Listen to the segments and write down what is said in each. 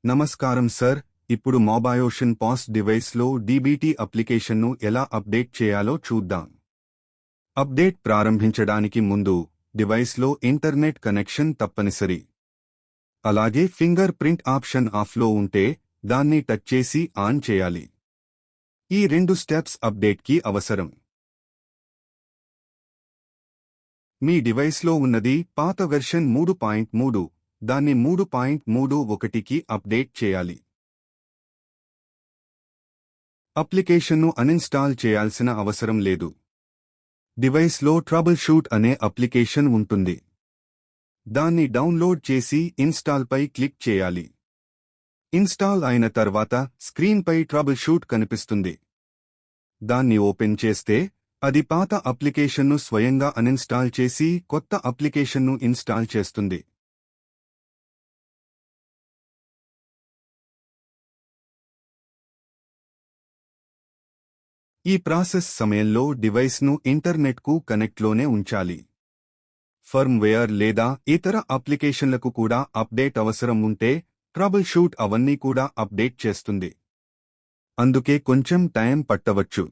నమస్కారం సార్, ఇప్పుడు mobile pass డివైస్లో DBT అప్లికేషన్ను ఎలా అప్డేట్ చేయాలో చూద్దాం. అప్డేట్ ప్రారంభించడానికి ముందు డివైస్లో ఇంటర్నెట్ కనెక్షన్ తప్పనిసరి. అలాగే ఫింగర్ ప్రింట్ ఆప్షన్ ఆఫ్లో ఉంటే దాన్ని టచ్ చేసి ఆన్ చేయాలి. ఈ 2 స్టెప్స్ అప్డేట్కి అవసరం. మీ డివైస్లో ఉన్నది పాత వెర్షన్ 3.3, దాన్ని 3.31కి అప్డేట్ చేయాలి. అప్లికేషన్ను అన్ఇన్స్టాల్ చేయాల్సిన అవసరం లేదు. డివైస్లో ట్రబుల్ షూట్ అనే అప్లికేషన్ ఉంటుంది. దాన్ని డౌన్లోడ్ చేసి ఇన్స్టాల్పై క్లిక్ చేయాలి. ఇన్స్టాల్ అయిన తర్వాత స్క్రీన్పై ట్రబుల్ షూట్ కనిపిస్తుంది. దాన్ని ఓపెన్ చేస్తే అది పాత అప్లికేషన్ను స్వయంగా అన్ఇన్స్టాల్ చేసి కొత్త అప్లికేషన్ను ఇన్స్టాల్ చేస్తుంది. ఈ ప్రాసెస్ సమయంలో డివైస్ను ఇంటర్నెట్కు కనెక్ట్లోనే ఉంచాలి. ఫర్మ్వేర్ లేదా ఇతర అప్లికేషన్లకు కూడా అప్డేట్ అవసరం ఉంటే ట్రబుల్ షూట్ అవన్నీ కూడా అప్డేట్ చేస్తుంది. అందుకే కొంచెం టైం పట్టవచ్చు.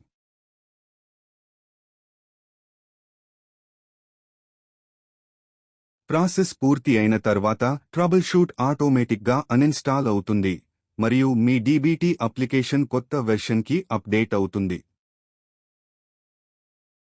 ప్రాసెస్ పూర్తి అయిన తర్వాత ట్రబుల్ షూట్ ఆటోమేటిక్గా అన్ఇన్స్టాల్ అవుతుంది మరియు మీ డీబీటీ అప్లికేషన్ కొత్త వెర్షన్కి అప్డేట్ అవుతుంది.